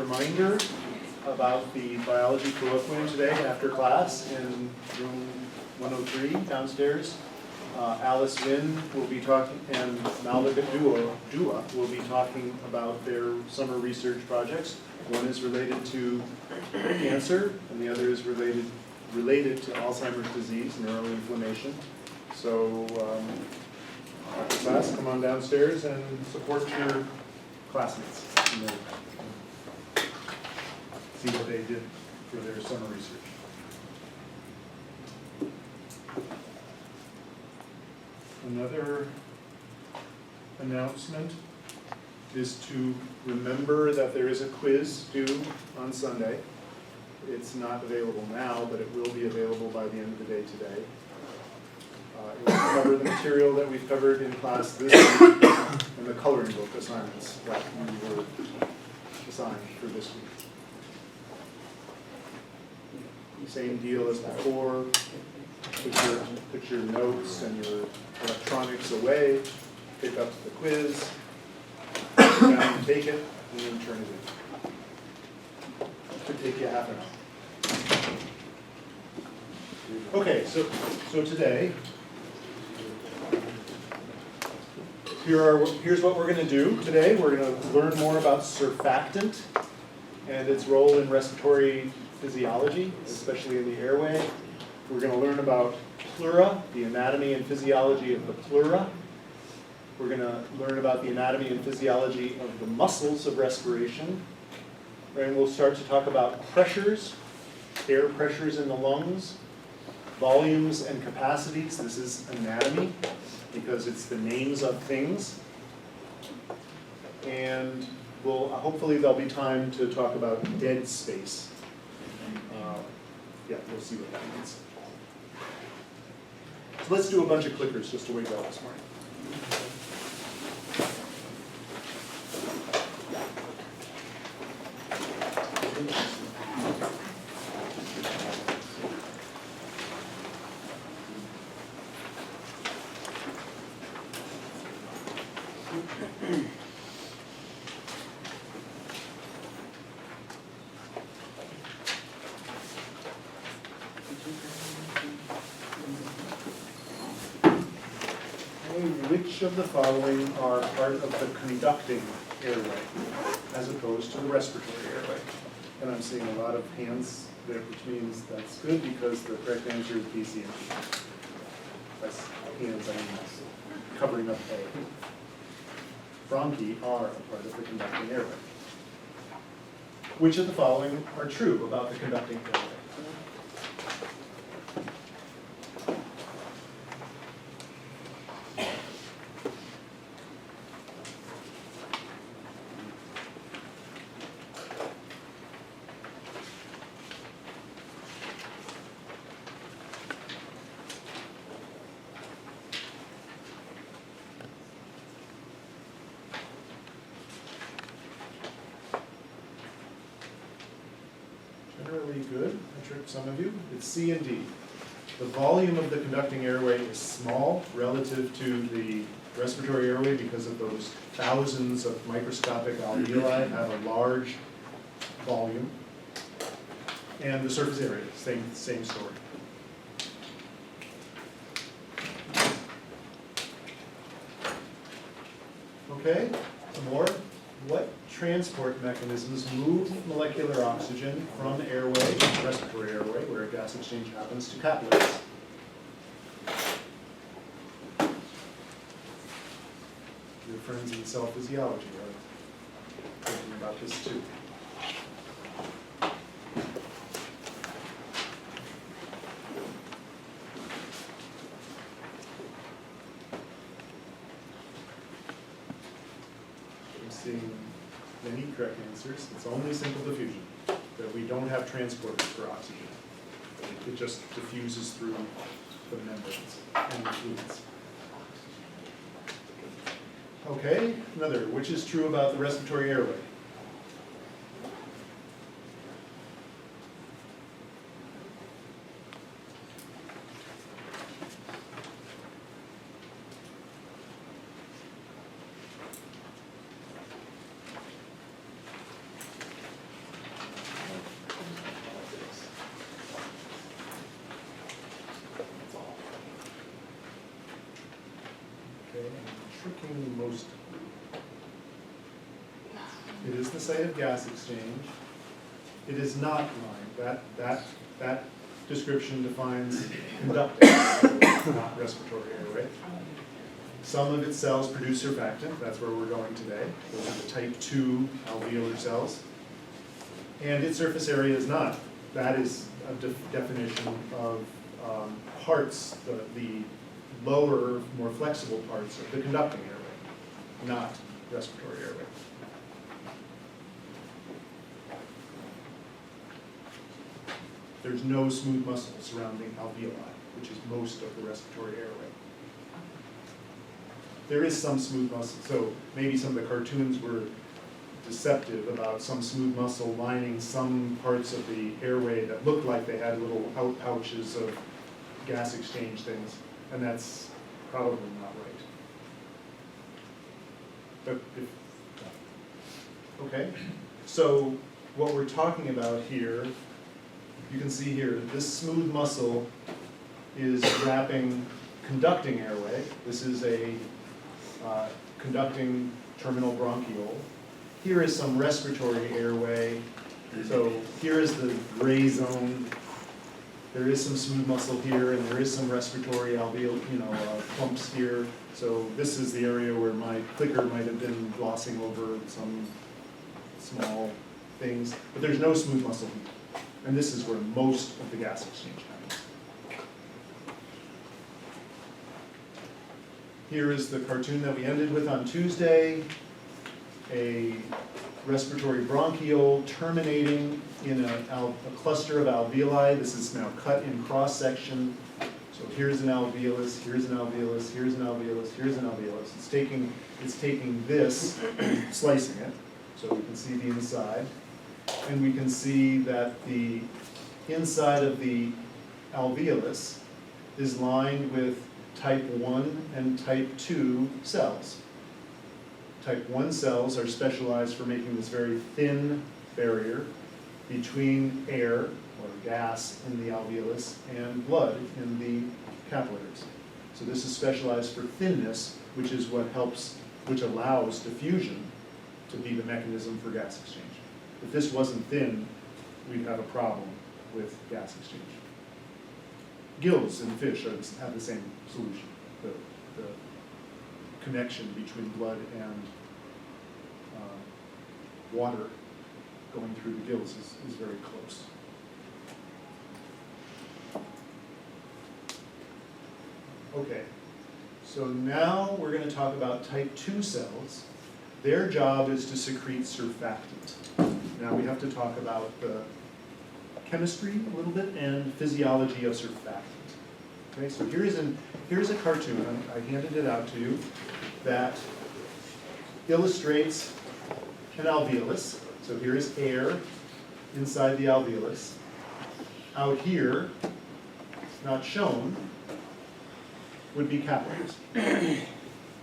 reminder about the biology colloquium today after class in room 103 downstairs. Alice Wynn will be talking, and Malvika Dua will be talking about their summer research projects. One is related to cancer, and the other is related to Alzheimer's disease, neuroinflammation. So after class, come on downstairs and support your classmates. See what they did for their summer research. Another announcement is to remember that there is a quiz due on Sunday. It's not available now, but it will be available by the end of the day today. It will cover the material that we've covered in class this week and the coloring book assignments that we were assigned for this week. Same deal as before. Put your notes and your electronics away, pick up the quiz, sit down and take it, and then turn it in. It should take you half an hour. Okay, so today, here's what we're going to do today. We're going to learn more about surfactant and its role in respiratory physiology, especially in the airway. We're going to learn about pleura, the anatomy and physiology of the pleura. We're going to learn about the anatomy and physiology of the muscles of respiration. And we'll start to talk about pressures, air pressures in the lungs, volumes and capacities. This is anatomy because it's the names of things. And hopefully there'll be time to talk about dead space. Yeah, we'll see what that means. So let's do a bunch of clickers just to wake up this morning. Which of the following are part of the conducting airway as opposed to the respiratory airway? And I'm seeing a lot of hands there, which means that's good because the correct answer is B, C, and D. That's hands, I mean that's covering up A. Bronchi are a part of the conducting airway. Which of the following are true about the conducting airway? Generally good. I tricked some of you. It's C and D. The volume of the conducting airway is small relative to the respiratory airway because of those thousands of microscopic alveoli have a large volume. And the surface area, same story. Okay, some more. What transport mechanisms move molecular oxygen from airway, respiratory airway, where a gas exchange happens, to capillaries? Your friends in cell physiology are thinking about this too. Seeing many correct answers. It's only simple diffusion, that we don't have transporters for oxygen. It just diffuses through the membranes and the fluids. Okay, another, which is true about the respiratory airway? talking most. It is the site of gas exchange. It is not lined. That description defines conducting, not respiratory airway. Some of its cells produce surfactant. That's where we're going today. Those are the type 2 alveolar cells. And its surface area is not. That is a definition of parts, the lower, more flexible parts of the conducting airway, not respiratory airway. There's no smooth muscle surrounding alveoli, which is most of the respiratory airway. There is some smooth muscle, so maybe some of the cartoons were deceptive about some smooth muscle lining some parts of the airway that looked like they had little pouches of gas exchange things, and that's probably not right. But okay, so what we're talking about here, you can see here that this smooth muscle is wrapping conducting airway. This is a conducting terminal bronchiole. Here is some respiratory airway. So here is the gray zone. There is some smooth muscle here, and there is some respiratory alveoli, clumps here. So this is the area where my clicker might have been glossing over some small things, but there's no smooth muscle here. And this is where most of the gas exchange happens. Here is the cartoon that we ended with on Tuesday, a respiratory bronchiole terminating in a cluster of alveoli. This is now cut in cross-section. So here's an alveolus, here's an alveolus, here's an alveolus, here's an alveolus. It's taking this and slicing it, so we can see the inside. And we can see that the inside of the alveolus is lined with type 1 and type 2 cells. Type 1 cells are specialized for making this very thin barrier between air or gas in the alveolus and blood in the capillaries. So this is specialized for thinness, which is what allows diffusion to be the mechanism for gas exchange. If this wasn't thin, we'd have a problem with gas exchange. Gills in fish have the same solution. The connection between blood and water going through the gills is very close. Okay, so now we're going to talk about type 2 cells. Their job is to secrete surfactant. Now we have to talk about the chemistry a little bit and physiology of surfactant. Okay, so here's a cartoon, I handed it out to you, that illustrates an alveolus. So here's air inside the alveolus. Out here, not shown, would be capillaries.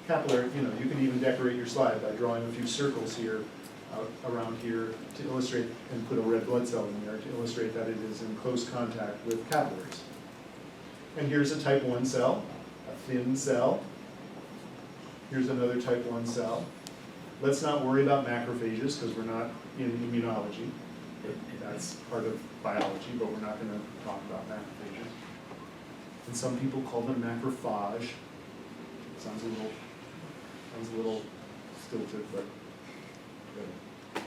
Capillary, you can even decorate your slide by drawing a few circles here, around here, to illustrate, and put a red blood cell in there to illustrate that it is in close contact with capillaries. And here's a type 1 cell, a thin cell. Here's another type 1 cell. Let's not worry about macrophages because we're not in immunology. That's part of biology, but we're not going to talk about macrophages. And some people call them macrophage. Sounds a little stilted, but good.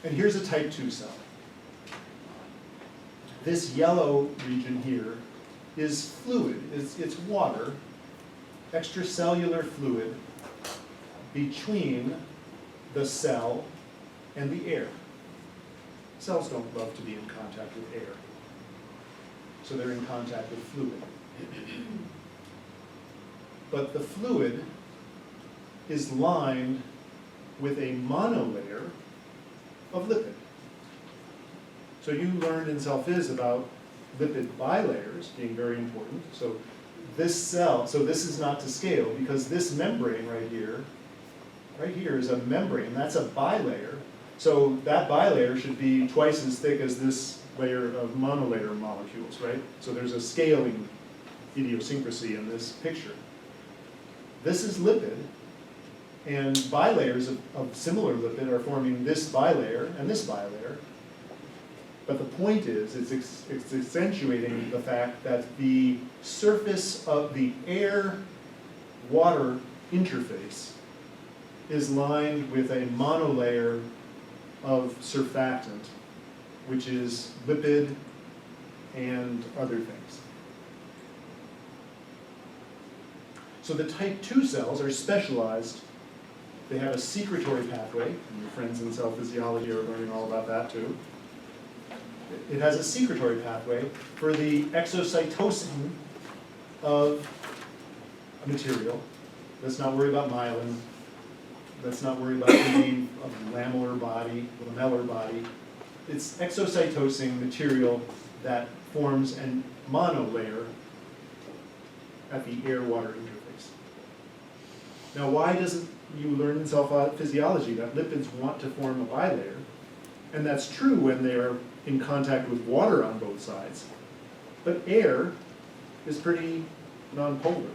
And here's a type 2 cell. This yellow region here is fluid. It's water, extracellular fluid between the cell and the air. Cells don't love to be in contact with air, so they're in contact with fluid. But the fluid is lined with a monolayer of lipid. So you learned in Cell-Phys about lipid bilayers being very important. So this is not to scale because this membrane right here is a membrane, that's a bilayer. So that bilayer should be twice as thick as this layer of monolayer molecules, right? So there's a scaling idiosyncrasy in this picture. This is lipid, And bilayers of similar lipid are forming this bilayer and this bilayer. But the point is, it's accentuating the fact that the surface of the air-water interface is lined with a monolayer of surfactant, which is lipid and other things. So the type 2 cells are specialized. They have a secretory pathway, and your friends in cell physiology are learning all about that too. It has a secretory pathway for the exocytosing of a material. Let's not worry about myelin. Let's not worry about the lamellar body, lamellar body. It's exocytosing material that forms a monolayer at the air-water interface. Now, why doesn't you learn in cell physiology that lipids want to form a bilayer? And that's true when they're in contact with water on both sides. But air is pretty nonpolar.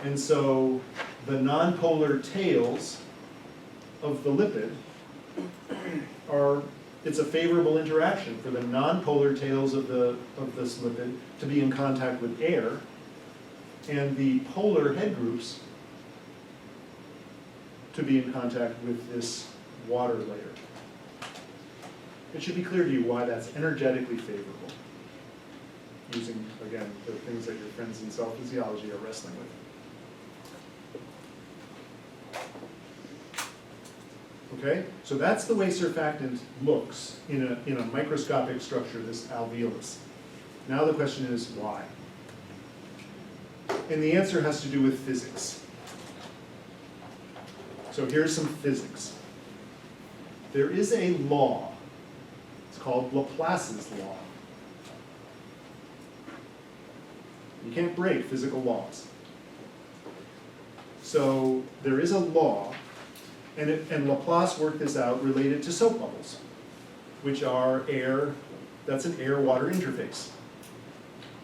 And so the nonpolar tails of the lipid it's a favorable interaction for the nonpolar tails of this lipid to be in contact with air, and the polar head groups to be in contact with this water layer. It should be clear to you why that's energetically favorable, using, again, the things that your friends in cell physiology are wrestling with. Okay, so that's the way surfactant looks in a microscopic structure, this alveolus. Now the question is why? And the answer has to do with physics. So here's some physics. There is a law. It's called Laplace's law. You can't break physical laws. So there is a law, and Laplace worked this out related to soap bubbles, which are air, that's an air-water interface.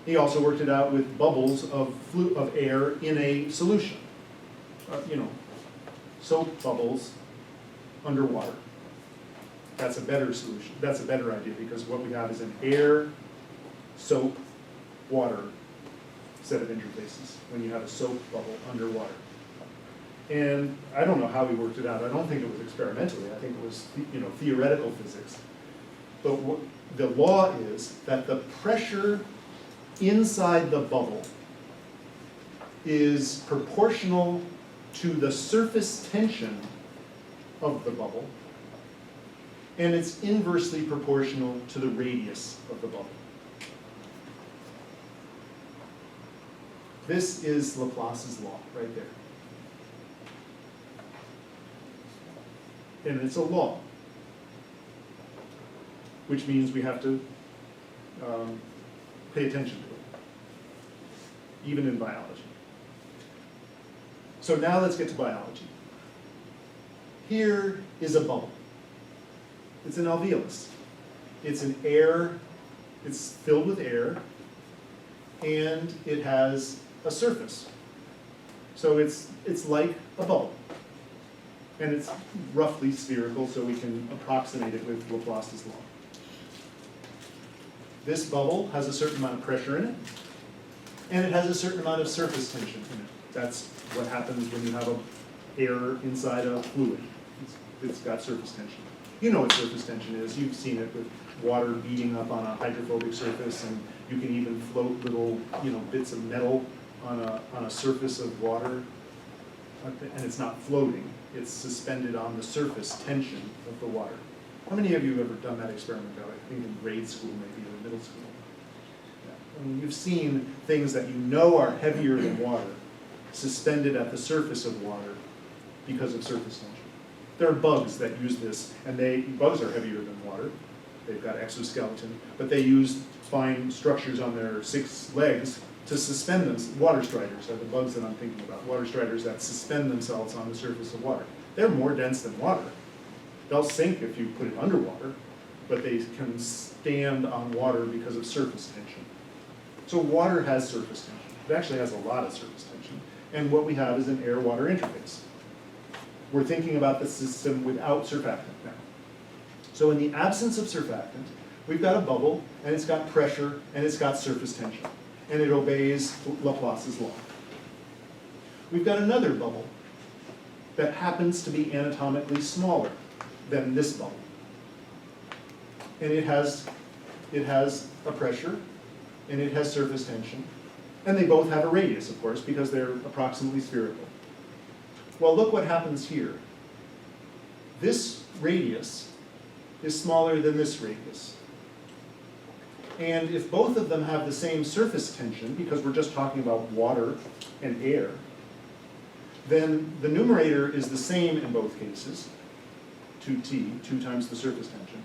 He also worked it out with bubbles of air in a solution. Soap bubbles underwater. That's a better solution. That's a better idea, because what we have is an air, soap, water set of interfaces when you have a soap bubble underwater. And I don't know how he worked it out. I don't think it was experimentally. I think it was theoretical physics. But the law is that the pressure inside the bubble is proportional to the surface tension of the bubble, and it's inversely proportional to the radius of the bubble. This is Laplace's law right there. And it's a law, which means we have to pay attention to it, even in biology. So now let's get to biology. Here is a bubble. It's an alveolus. It's it's filled with air, and it has a surface. So it's like a bubble. And it's roughly spherical, so we can approximate it with Laplace's law. This bubble has a certain amount of pressure in it, and it has a certain amount of surface tension in it. That's what happens when you have air inside a fluid. It's got surface tension. You know what surface tension is. You've seen it with water beating up on a hydrophobic surface, and you can even float little bits of metal on a surface of water, and it's not floating. It's suspended on the surface tension of the water. How many of you have ever done that experiment? I think in grade school, maybe, or middle school. Yeah. I mean, you've seen things that you know are heavier than water suspended at the surface of water because of surface tension. There are bugs that use this, and bugs are heavier than water. They've got exoskeleton, but they use fine structures on their 6 legs to suspend them. Water striders are the bugs that I'm thinking about. Water striders that suspend themselves on the surface of water. They're more dense than water. They'll sink if you put it underwater, but they can stand on water because of surface tension. So water has surface tension. It actually has a lot of surface tension. And what we have is an air-water interface. We're thinking about the system without surfactant now. So in the absence of surfactant, we've got a bubble, and it's got pressure, and it's got surface tension, and it obeys Laplace's law. We've got another bubble that happens to be anatomically smaller than this bubble. And it has a pressure, and it has surface tension, and they both have a radius, of course, because they're approximately spherical. Well, look what happens here. This radius is smaller than this radius. And if both of them have the same surface tension, because we're just talking about water and air, then the numerator is the same in both cases, 2t, 2 times the surface tension.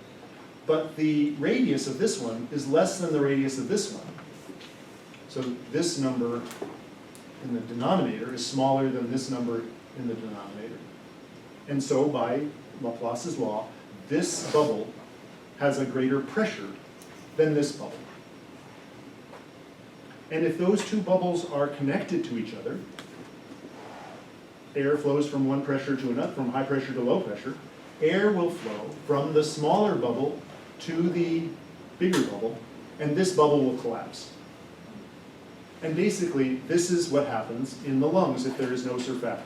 But the radius of this one is less than the radius of this one. So this number in the denominator is smaller than this number in the denominator. And so by Laplace's law, this bubble has a greater pressure than this bubble. And if those two bubbles are connected to each other, air flows from one pressure to another, from high pressure to low pressure, air will flow from the smaller bubble to the bigger bubble, and this bubble will collapse. And basically, this is what happens in the lungs if there is no surfactant.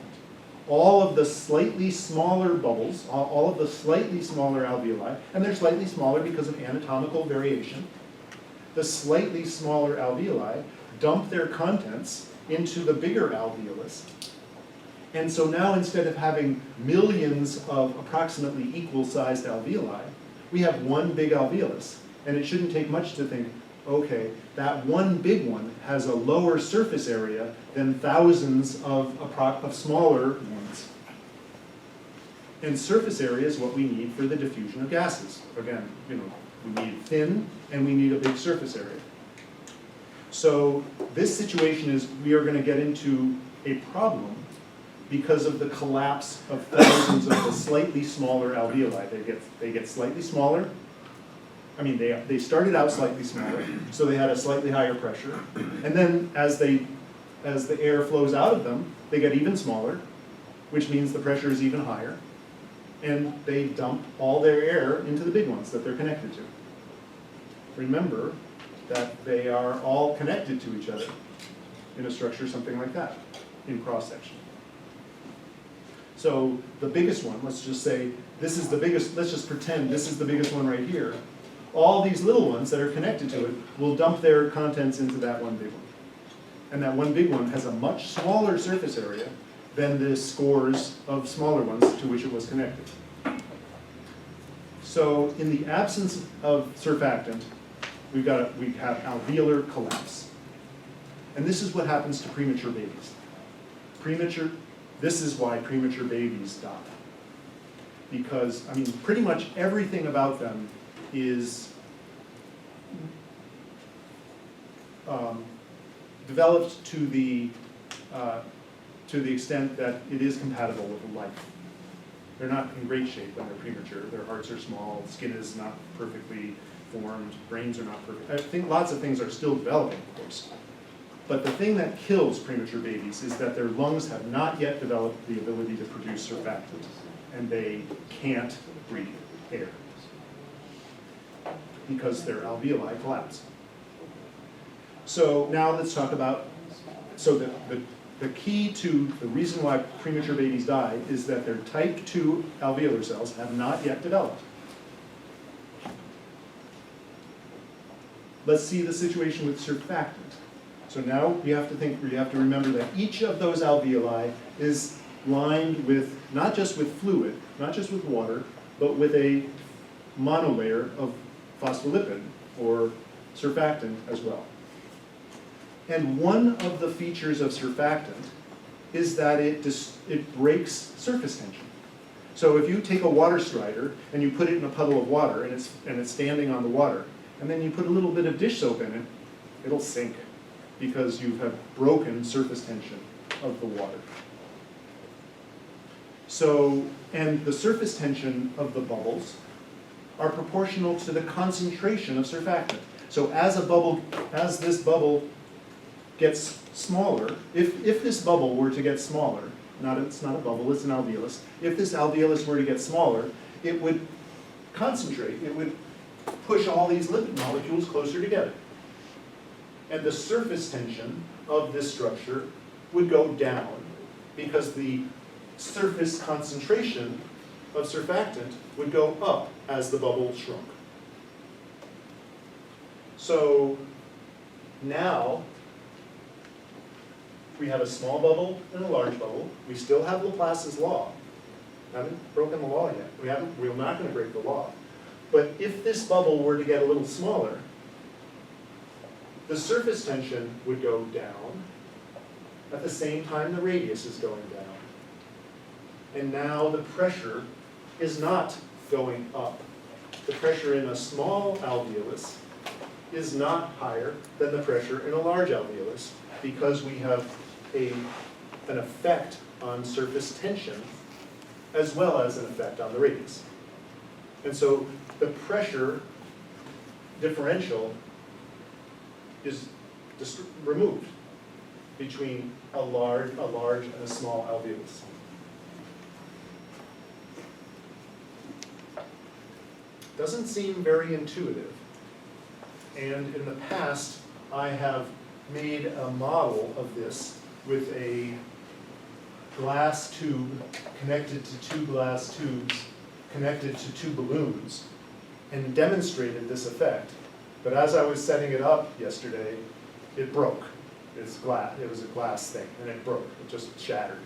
All of the slightly smaller bubbles, all of the slightly smaller alveoli, and they're slightly smaller because of anatomical variation, the slightly smaller alveoli dump their contents into the bigger alveolus. And so now instead of having millions of approximately equal-sized alveoli, we have one big alveolus. And it shouldn't take much to think, okay, that one big one has a lower surface area than thousands of smaller ones. And surface area is what we need for the diffusion of gases. Again, we need thin and we need a big surface area. So this situation is we are going to get into a problem because of the collapse of thousands of the slightly smaller alveoli. They get slightly smaller. I mean, they started out slightly smaller, so they had a slightly higher pressure. And then as the air flows out of them, they get even smaller, which means the pressure is even higher. And they dump all their air into the big ones that they're connected to. Remember that they are all connected to each other in a structure something like that, in cross-section. So the biggest one, let's just say, this is the biggest, let's just pretend this is the biggest one right here. All these little ones that are connected to it will dump their contents into that one big one. And that one big one has a much smaller surface area than the scores of smaller ones to which it was connected. So in the absence of surfactant, we have alveolar collapse. And this is what happens to premature babies. This is why premature babies die. Because, I mean, pretty much everything about them is developed to the extent that it is compatible with life. They're not in great shape when they're premature. Their hearts are small, skin is not perfectly formed, brains are not perfect. I think lots of things are still developing, of course. But the thing that kills premature babies is that their lungs have not yet developed the ability to produce surfactant, and they can't breathe air because their alveoli collapse. So now let's talk about, so the key to the reason why premature babies die is that their type 2 alveolar cells have not yet developed. Let's see the situation with surfactant. So now we have to remember that each of those alveoli is lined with, not just with fluid, not just with water, but with a monolayer of phospholipid, or surfactant as well. And one of the features of surfactant is that it breaks surface tension. So if you take a water strider and you put it in a puddle of water and it's standing on the water, and then you put a little bit of dish soap in it, it'll sink because you have broken surface tension of the water. So, and the surface tension of the bubbles are proportional to the concentration of surfactant. So as this bubble gets smaller, if this bubble were to get smaller, it's not a bubble, it's an alveolus. If this alveolus were to get smaller, it would concentrate, it would push all these lipid molecules closer together. And the surface tension of this structure would go down because the surface concentration of surfactant would go up as the bubble shrunk. So now we have a small bubble and a large bubble. We still have Laplace's law. Haven't broken the law yet. We're not going to break the law. But if this bubble were to get a little smaller, the surface tension would go down. At the same time, the radius is going down. And now the pressure is not going up. The pressure in a small alveolus is not higher than the pressure in a large alveolus because we have an effect on surface tension as well as an effect on the radius. And so the pressure differential is removed between a large and a small alveolus. Doesn't seem very intuitive. And in the past, I have made a model of this with a glass tube connected to two glass tubes connected to two balloons and demonstrated this effect. But as I was setting it up yesterday, it broke. It's glass. It was a glass thing, and it broke. It just shattered.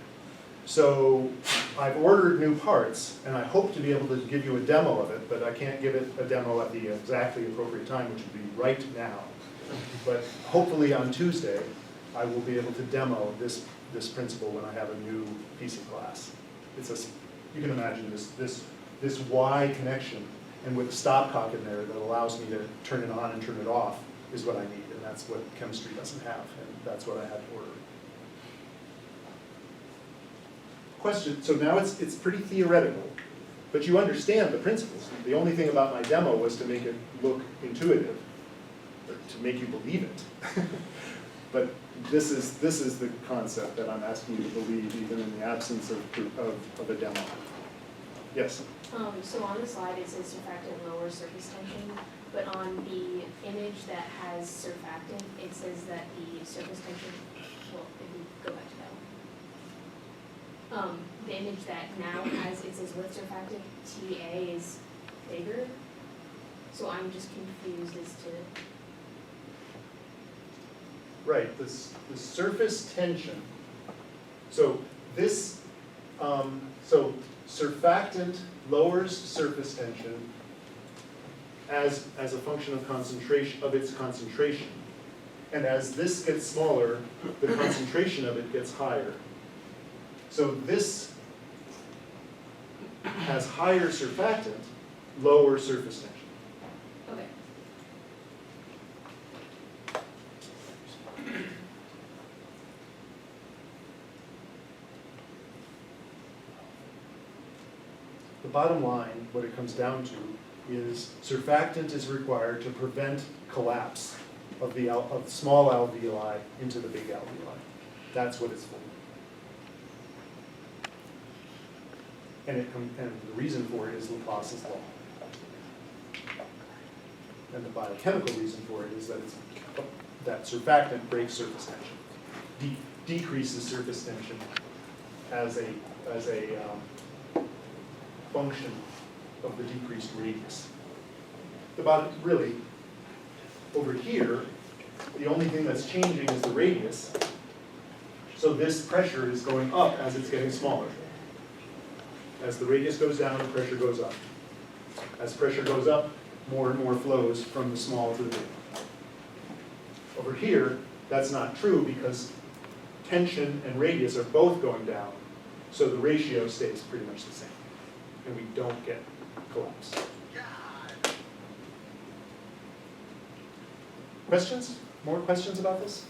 So I've ordered new parts, and I hope to be able to give you a demo of it, but I can't give it a demo at the exactly appropriate time, which would be right now. But hopefully on Tuesday, I will be able to demo this principle when I have a new piece of glass. You can imagine this Y connection, and with a stopcock in there that allows me to turn it on and turn it off is what I need, and that's what chemistry doesn't have, and that's what I had to order. Question, so now it's pretty theoretical, but you understand the principles. The only thing about my demo was to make it look intuitive, or to make you believe it. But this is the concept that I'm asking you to believe, even in the absence of a demo. Yes? So on the slide it says surfactant lowers surface tension, but on the image that has surfactant, it says that the surface tension, well, if we go back to that one. The image that now has, it says with surfactant, TA is bigger. So I'm just confused as to. Right, the surface tension. So this, so surfactant lowers surface tension as a function of concentration, of its concentration. And as this gets smaller, the concentration of it gets higher. So this has higher surfactant, lower surface tension. Okay. The bottom line, what it comes down to, is surfactant is required to prevent collapse of small alveoli into the big alveoli. That's what it's for. And the reason for it is Laplace's law. And the biochemical reason for it is that surfactant breaks surface tension, decreases surface tension as a function of the decreased radius. Really, over here, the only thing that's changing is the radius. So this pressure is going up as it's getting smaller. As the radius goes down, the pressure goes up. As pressure goes up, more and more flows from the small to the big. Over here, that's not true because tension and radius are both going down, so the ratio stays pretty much the same, and we don't get collapse. Questions? More questions about this?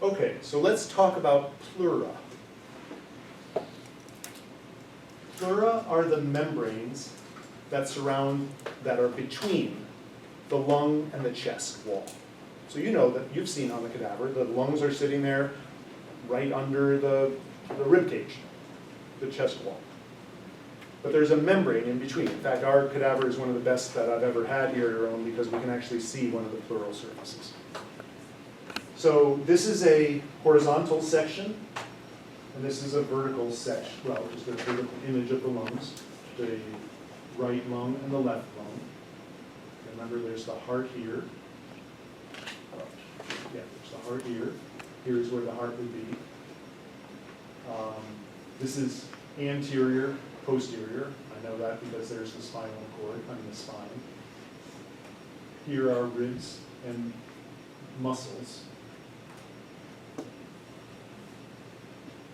Okay, so let's talk about pleura. Pleura are the membranes that are between the lung and the chest wall. So you know that you've seen on the cadaver, the lungs are sitting there right under the rib cage, the chest wall. But there's a membrane in between. In fact, our cadaver is one of the best that I've ever had here at our own because we can actually see one of the pleural surfaces. So this is a horizontal section, and this is a vertical section, well, just a vertical image of the lungs, the right lung and the left lung. Remember, there's the heart here. Yeah, there's the heart here. Here's where the heart would be. This is anterior, posterior. I know that because there's the spinal cord, the spine. Here are ribs and muscles.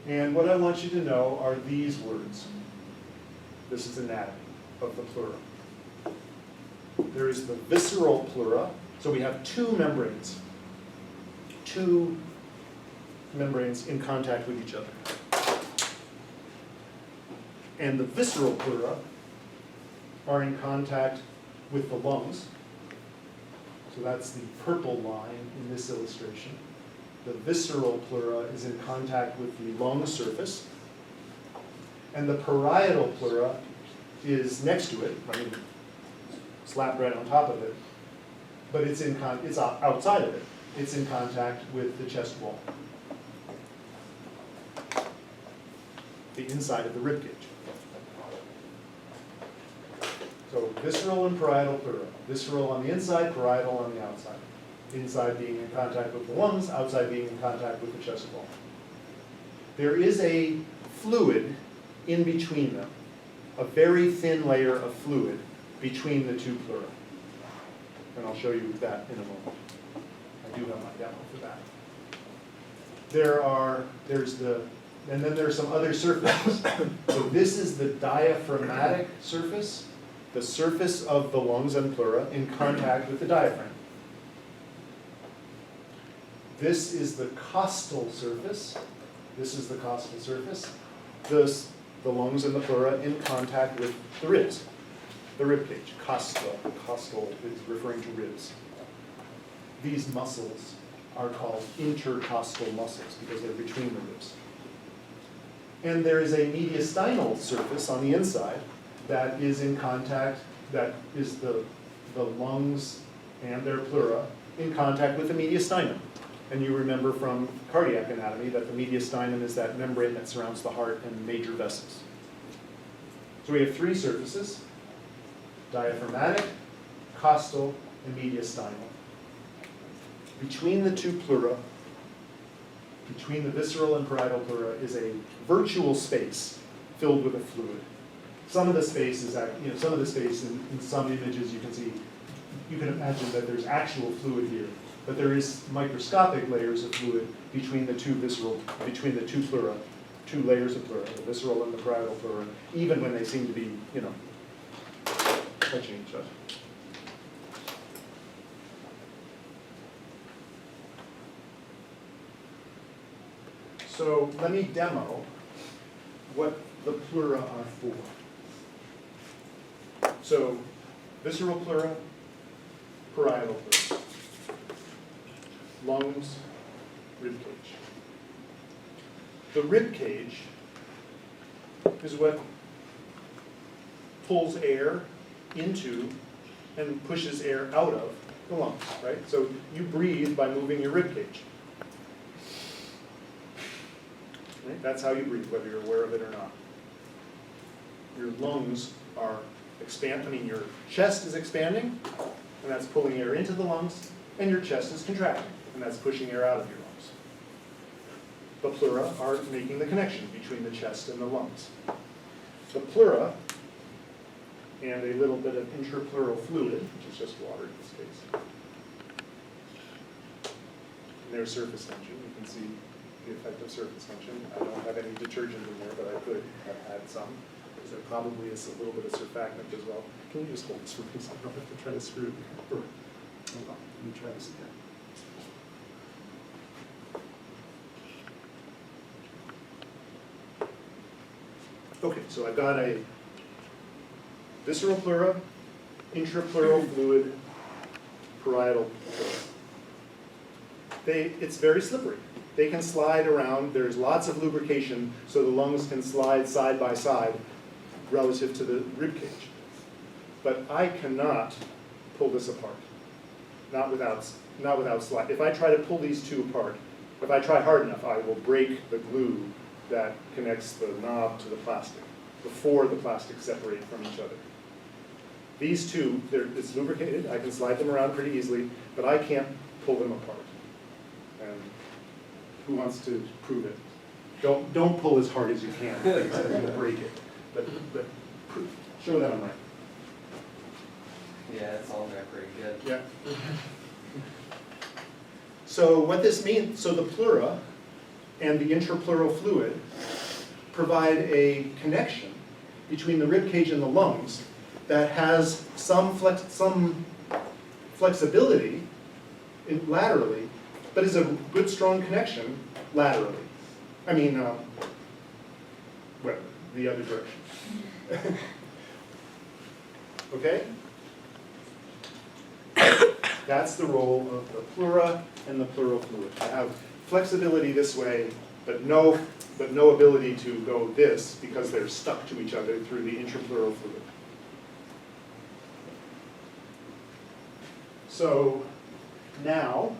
And what I want you to know are these words. This is anatomy of the pleura. There is the visceral pleura. So we have two membranes in contact with each other. And the visceral pleura are in contact with the lungs. So that's the purple line in this illustration. The visceral pleura is in contact with the lung surface. And the parietal pleura is next to it, slapped right on top of it, but it's outside of it. It's in contact with the chest wall, the inside of the rib cage. So visceral and parietal pleura. Visceral on the inside, parietal on the outside. Inside being in contact with the lungs, outside being in contact with the chest wall. There is a fluid in between them, a very thin layer of fluid between the two pleura. And I'll show you that in a moment. I do have my demo for that. And then there's some other surfaces. So this is the diaphragmatic surface, the surface of the lungs and pleura in contact with the diaphragm. This is the costal surface. This is the costal surface. The lungs and the pleura in contact with the ribs, the rib cage. Costal is referring to ribs. These muscles are called intercostal muscles because they're between the ribs. And there is a mediastinal surface on the inside that is in contact, that is the lungs and their pleura in contact with the mediastinum. And you remember from cardiac anatomy that the mediastinum is that membrane that surrounds the heart and major vessels. So we have three surfaces: diaphragmatic, costal, and mediastinal. Between the two pleura, between the visceral and parietal pleura, is a virtual space filled with a fluid. Some of the space is, some of the space in some images you can see, you can imagine that there's actual fluid here, but there is microscopic layers of fluid between the two pleura, two layers of pleura, the visceral and the parietal pleura, even when they seem to be, touching each other. So let me demo what the pleura are for. So visceral pleura, parietal pleura, lungs, rib cage. The rib cage is what pulls air into and pushes air out of the lungs, right? So you breathe by moving your rib cage. Right? That's how you breathe, whether you're aware of it or not. Your lungs are your chest is expanding, and that's pulling air into the lungs, and your chest is contracting, and that's pushing air out of your lungs. The pleura are making the connection between the chest and the lungs. The pleura and a little bit of intrapleural fluid, which is just water in this case. And there's surface tension. You can see the effect of surface tension. I don't have any detergent in there, but I could have had some. Because there probably is a little bit of surfactant as well. Can you just hold this for me so I don't have to try to screw it? Hold on, let me try this again. Okay, so I've got a visceral pleura, intrapleural fluid, parietal pleura. it's very slippery. They can slide around, there's lots of lubrication, so the lungs can slide side by side relative to the rib cage. But I cannot pull this apart, not without slide. If I try to pull these two apart, if I try hard enough, I will break the glue that connects the knob to the plastic before the plastics separate from each other. These two, it's lubricated, I can slide them around pretty easily, but I can't pull them apart. And who wants to prove it? Don't pull as hard as you can, because you'll break it. But show that on my. Yeah, it's all that pretty good. Yeah. So what this means, so the pleura and the intrapleural fluid provide a connection between the rib cage and the lungs that has some flexibility laterally, but is a good strong connection laterally. I mean, well, the other direction. Okay? That's the role of the pleura and the pleural fluid. I have flexibility this way, but no ability to go this because they're stuck to each other through the intrapleural fluid. So now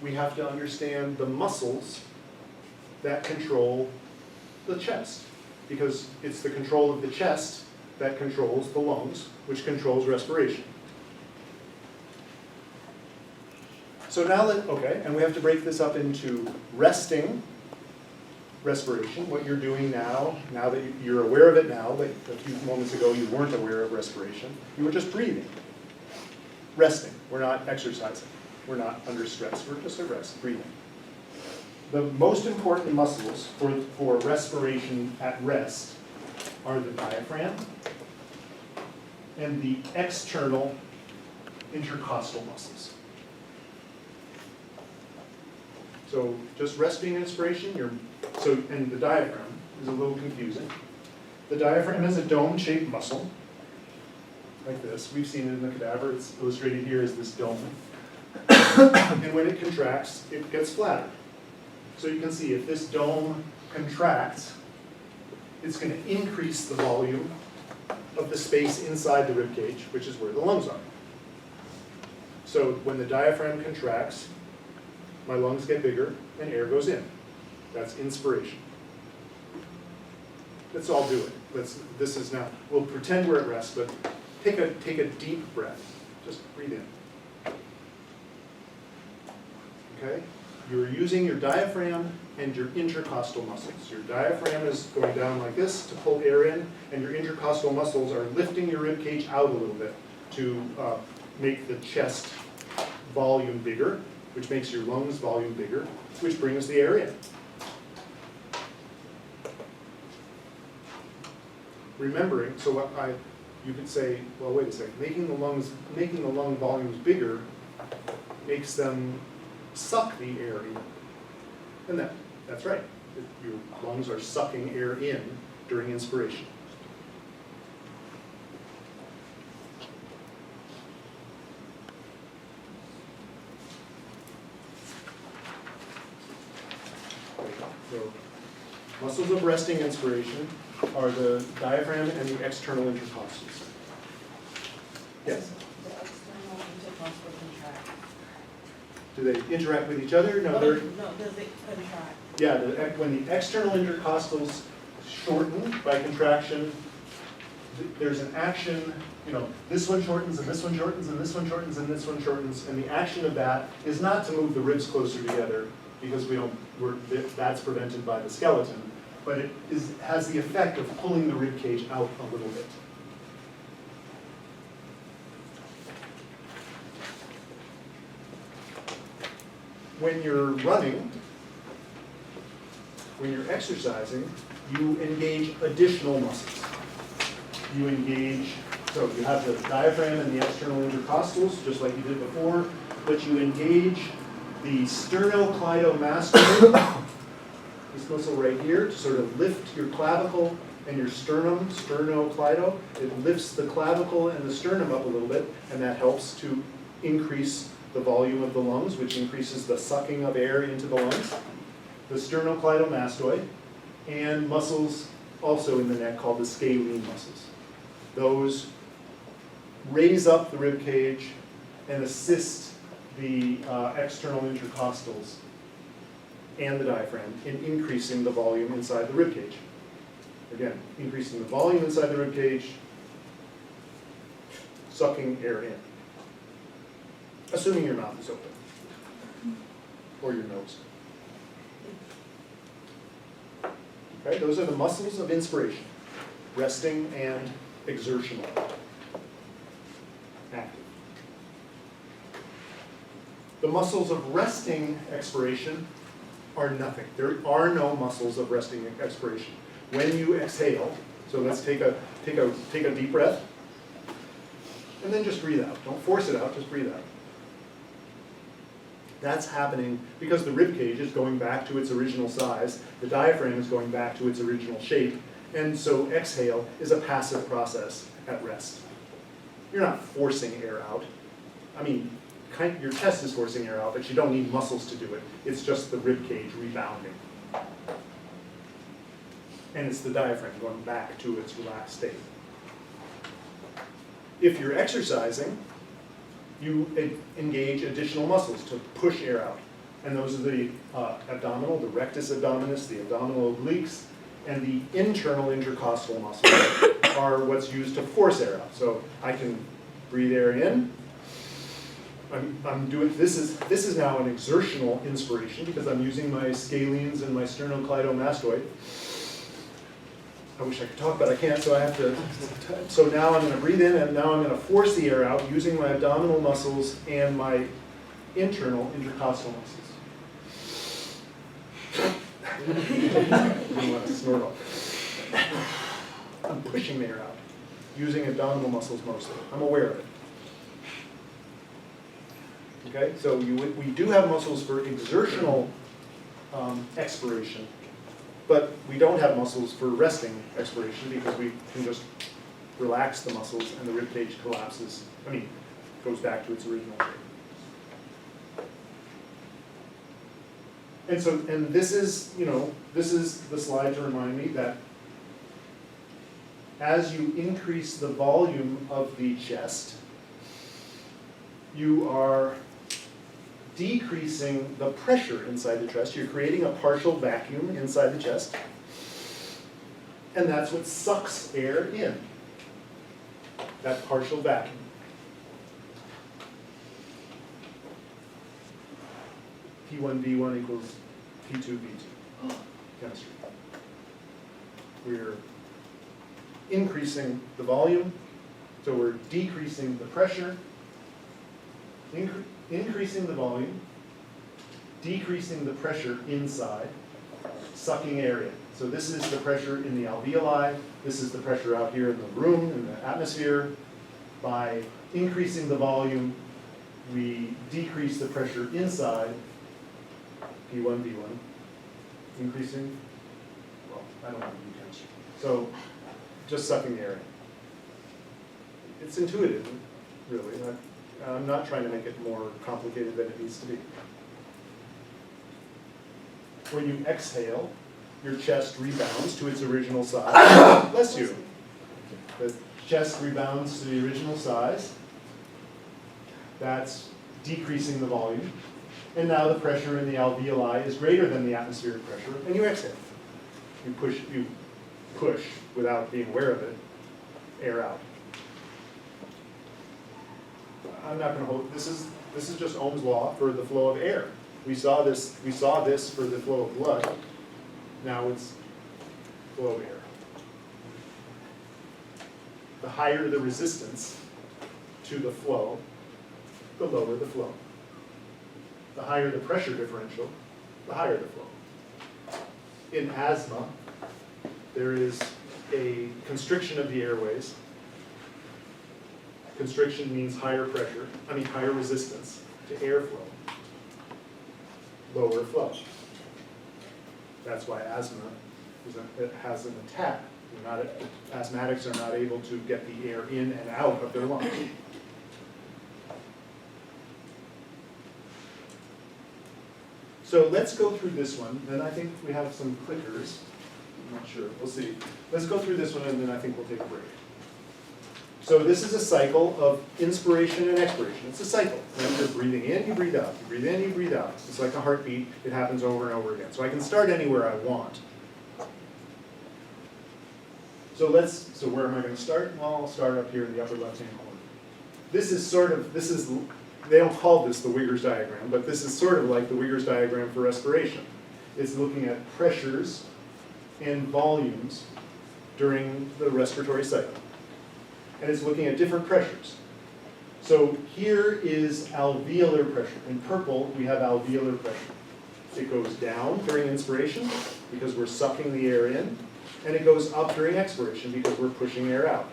we have to understand the muscles that control the chest, because it's the control of the chest that controls the lungs, which controls respiration. So now and we have to break this up into resting respiration, what you're doing now that you're aware of it now, but a few moments ago you weren't aware of respiration. You were just breathing. Resting. We're not exercising. We're not under stress. We're just at rest, breathing. The most important muscles for respiration at rest are the diaphragm and the external intercostal muscles. So just resting inspiration, and the diaphragm is a little confusing. The diaphragm is a dome-shaped muscle, like this. We've seen it in the cadaver. It's illustrated here as this dome. And when it contracts, it gets flatter. So you can see if this dome contracts, it's going to increase the volume of the space inside the rib cage, which is where the lungs are. So when the diaphragm contracts, my lungs get bigger and air goes in. That's inspiration. Let's all do it. This is now, we'll pretend we're at rest, but take a deep breath. Just breathe in. Okay? You're using your diaphragm and your intercostal muscles. Your diaphragm is going down like this to pull air in, and your intercostal muscles are lifting your rib cage out a little bit to make the chest volume bigger, which makes your lungs volume bigger, which brings the air in. Remembering, so you could say, well, wait a second, making the lung volumes bigger makes them suck the air in. And that's right. Your lungs are sucking air in during inspiration. So, muscles of resting inspiration are the diaphragm and the external intercostals. Yes? The external intercostal contract. Do they interact with each other? No, No, does it contract? Yeah, when the external intercostals shorten by contraction, there's an action, this one shortens and this one shortens and this one shortens and this one shortens, and the action of that is not to move the ribs closer together, because that's prevented by the skeleton, but it has the effect of pulling the rib cage out a little bit. When you're running, when you're exercising, you engage additional muscles. You engage, so you have the diaphragm and the external intercostals, just like you did before, but you engage the sternocleidomastoid, this muscle right here, to sort of lift your clavicle and your sternum, sternocleido. It lifts the clavicle and the sternum up a little bit, and that helps to increase the volume of the lungs, which increases the sucking of air into the lungs, the sternocleidomastoid, and muscles also in the neck called the scalene muscles. Those raise up the rib cage and assist the external intercostals and the diaphragm in increasing the volume inside the rib cage. Again, increasing the volume inside the rib cage, sucking air in. Assuming your mouth is open, or your nose. Okay, those are the muscles of inspiration, resting and exertional, active. The muscles of resting expiration are nothing. There are no muscles of resting expiration. When you exhale, so let's take a deep breath, and then just breathe out. Don't force it out, just breathe out. That's happening because the rib cage is going back to its original size, the diaphragm is going back to its original shape, and so exhale is a passive process at rest. You're not forcing air out. I mean, your chest is forcing air out, but you don't need muscles to do it. It's just the rib cage rebounding. And it's the diaphragm going back to its relaxed state. If you're exercising, you engage additional muscles to push air out. And those are the abdominal, the rectus abdominis, the abdominal obliques, and the internal intercostal muscles are what's used to force air out. So I can breathe air in. I'm doing, this is now an exertional inspiration because I'm using my scalenes and my sternocleidomastoid. I wish I could talk, but I can't, so I have to. So now I'm going to breathe in, and now I'm going to force the air out using my abdominal muscles and my internal intercostal muscles. I don't want to snort off. I'm pushing the air out using abdominal muscles mostly. I'm aware of it. Okay, so we do have muscles for exertional expiration. But we don't have muscles for resting expiration because we can just relax the muscles and the rib cage collapses, goes back to its original shape. And this is the slide to remind me that as you increase the volume of the chest, you are decreasing the pressure inside the chest. You're creating a partial vacuum inside the chest. And that's what sucks air in, that partial vacuum. P1V1 equals P2V2, chemistry. We're increasing the volume, so we're decreasing the pressure, increasing the volume, decreasing the pressure inside, sucking air in. So this is the pressure in the alveoli, this is the pressure out here in the room, in the atmosphere. By increasing the volume, we decrease the pressure inside, P1V1, increasing, well, I don't want to do chemistry. So just sucking the air in. It's intuitive, really. I'm not trying to make it more complicated than it needs to be. When you exhale, your chest rebounds to its original size. Bless you. The chest rebounds to the original size. That's decreasing the volume. And now the pressure in the alveoli is greater than the atmospheric pressure, and you exhale. You push without being aware of it, air out. I'm not going to hold, this is just Ohm's law for the flow of air. We saw this for the flow of blood. Now it's flow of air. The higher the resistance to the flow, the lower the flow. The higher the pressure differential, the higher the flow. In asthma, there is a constriction of the airways. Constriction means higher pressure, higher resistance to airflow, lower flow. That's why asthma has an attack. Asthmatics are not able to get the air in and out of their lungs. So let's go through this one, then I think we have some clickers. I'm not sure, we'll see. Let's go through this one and then I think we'll take a break. So this is a cycle of inspiration and expiration. It's a cycle. When you're breathing in, you breathe out. You breathe in, you breathe out. It's like a heartbeat. It happens over and over again. So I can start anywhere I want. So where am I going to start? Well, I'll start up here in the upper left-hand corner. This is they don't call this the Wigger's diagram, but this is sort of like the Wigger's diagram for respiration. It's looking at pressures and volumes during the respiratory cycle. And it's looking at different pressures. So here is alveolar pressure. In purple, we have alveolar pressure. It goes down during inspiration because we're sucking the air in, and it goes up during expiration because we're pushing air out.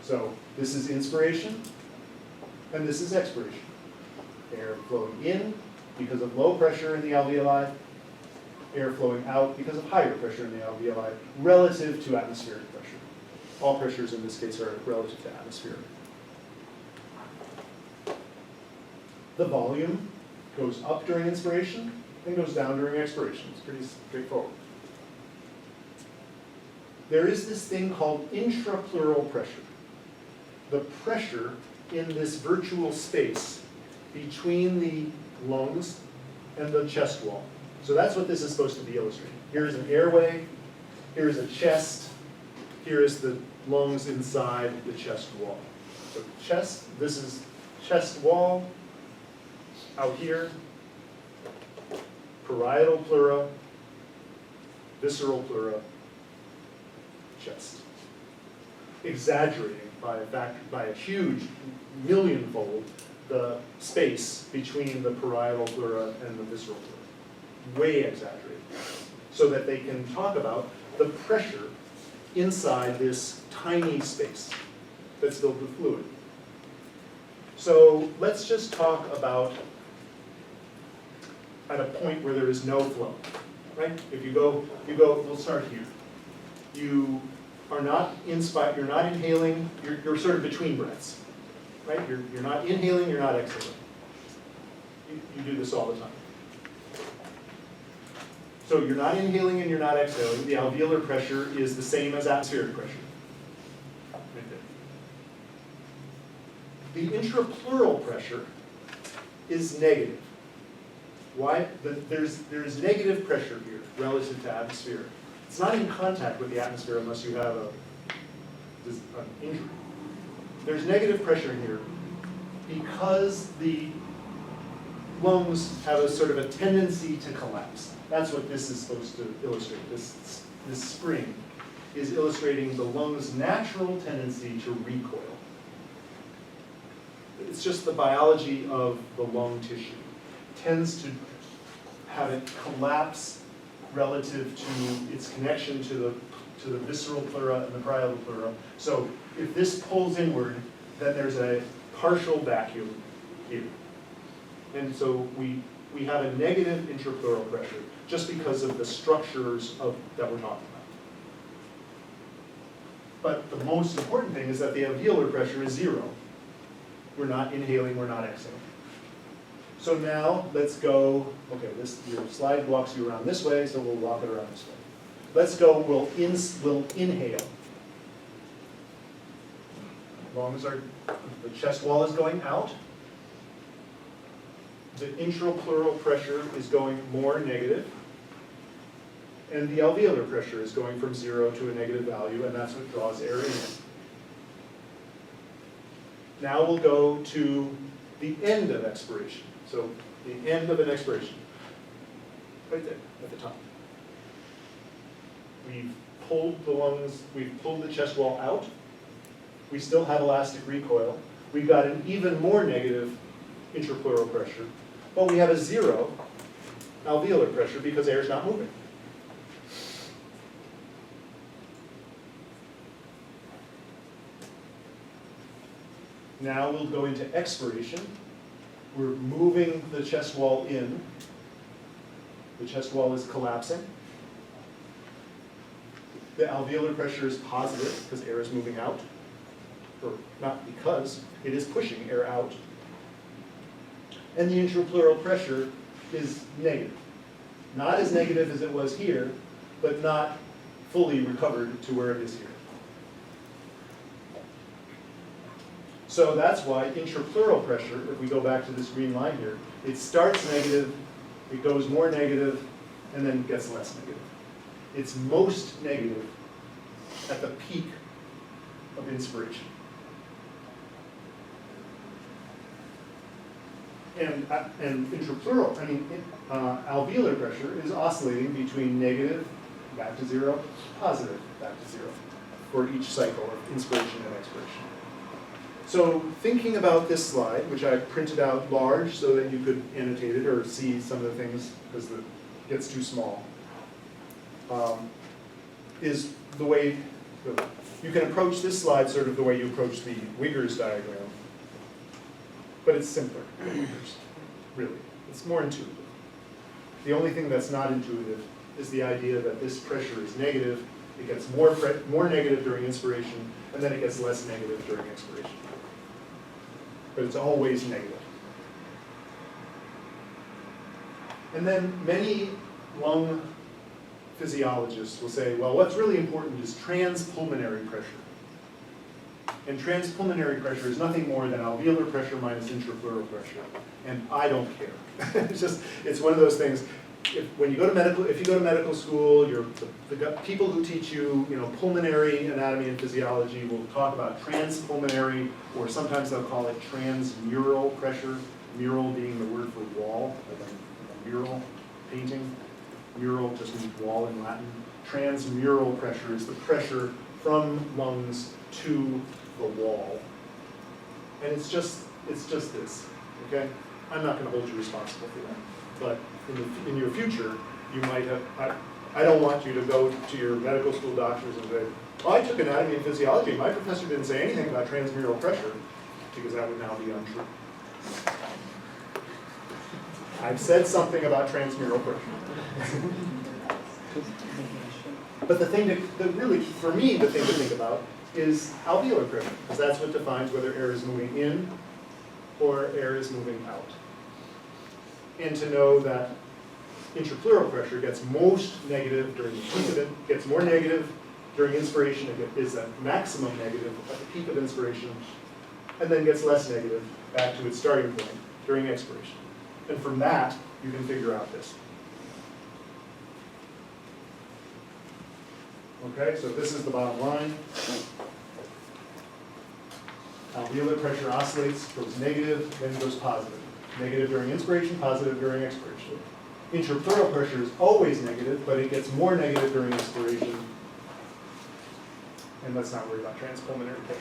So this is inspiration, and this is expiration. Air flowing in because of low pressure in the alveoli, air flowing out because of higher pressure in the alveoli relative to atmospheric pressure. All pressures in this case are relative to atmospheric. The volume goes up during inspiration and goes down during expiration. It's pretty straightforward. There is this thing called intrapleural pressure. The pressure in this virtual space between the lungs and the chest wall. So that's what this is supposed to be illustrating. Here is an airway, here is a chest, here is the lungs inside the chest wall. So chest, this is chest wall, out here, parietal pleura, visceral pleura, chest. Exaggerating by a huge millionfold the space between the parietal pleura and the visceral pleura. Way exaggerated. So that they can talk about the pressure inside this tiny space that's filled with fluid. So let's just talk about at a point where there is no flow, right? If you go, we'll start here. You are not you're not inhaling, you're sort of between breaths, right? You're not inhaling, you're not exhaling. You do this all the time. So you're not inhaling and you're not exhaling. The alveolar pressure is the same as atmospheric pressure. Right there. The intrapleural pressure is negative. Why? There's negative pressure here relative to atmospheric. It's not in contact with the atmosphere unless you have an injury. There's negative pressure here because the lungs have a sort of a tendency to collapse. That's what this is supposed to illustrate. This spring is illustrating the lungs' natural tendency to recoil. It's just the biology of the lung tissue. It tends to have it collapse relative to its connection to the visceral pleura and the parietal pleura. So if this pulls inward, then there's a partial vacuum here. And so we have a negative intrapleural pressure just because of the structures that we're talking about. But the most important thing is that the alveolar pressure is 0. We're not inhaling, we're not exhaling. So now let's go, okay, your slide walks you around this way, so we'll walk it around this way. Let's go, we'll inhale. Lungs are, the chest wall is going out. The intrapleural pressure is going more negative. And the alveolar pressure is going from 0 to a negative value, and that's what draws air in. Now we'll go to the end of expiration. So the end of an expiration, right there at the top. We've pulled the lungs, we've pulled the chest wall out. We still have elastic recoil. We've got an even more negative intrapleural pressure, but we have a 0 alveolar pressure because air is not moving. Now we'll go into expiration. We're moving the chest wall in. The chest wall is collapsing. The alveolar pressure is positive because air is moving out. Or not because, it is pushing air out. And the intrapleural pressure is negative. Not as negative as it was here, but not fully recovered to where it is here. So that's why intrapleural pressure, if we go back to this green line here, it starts negative, it goes more negative, and then gets less negative. It's most negative at the peak of inspiration. And intrapleural, alveolar pressure is oscillating between negative, back to zero, positive, back to zero, for each cycle of inspiration and expiration. So thinking about this slide, which I printed out large so that you could annotate it or see some of the things because it gets too small, is the way, you can approach this slide sort of the way you approach the Wiggers diagram, but it's simpler than Wiggers, really. It's more intuitive. The only thing that's not intuitive is the idea that this pressure is negative, it gets more negative during inspiration, and then it gets less negative during expiration. But it's always negative. And then many lung physiologists will say, well, what's really important is transpulmonary pressure. And transpulmonary pressure is nothing more than alveolar pressure minus intrapleural pressure. And I don't care. It's one of those things. If you go to medical school, the people who teach you, pulmonary anatomy and physiology will talk about transpulmonary, or sometimes they'll call it transmural pressure. Mural being the word for wall, like a mural painting. Mural just means wall in Latin. Transmural pressure is the pressure from lungs to the wall, and it's just this. Okay, I'm not going to hold you responsible for that, but in your future, you might have, I don't want you to go to your medical school doctors and say, well, I took anatomy and physiology, and my professor didn't say anything about transmural pressure, because that would now be untrue. I've said something about transmural pressure. But the thing that really, for me, the thing to think about is alveolar pressure, because that's what defines whether air is moving in or air is moving out. And to know that intrapleural pressure gets most negative during the peak of it, gets more negative during inspiration, it is at maximum negative at the peak of inspiration, and then gets less negative back to its starting point during expiration. And from that, you can figure out this. Okay, so this is the bottom line. Alveolar pressure oscillates, goes negative, then goes positive. Negative during inspiration, positive during expiration. Intrapleural pressure is always negative, but it gets more negative during inspiration. And let's not worry about transpulmonary pressure.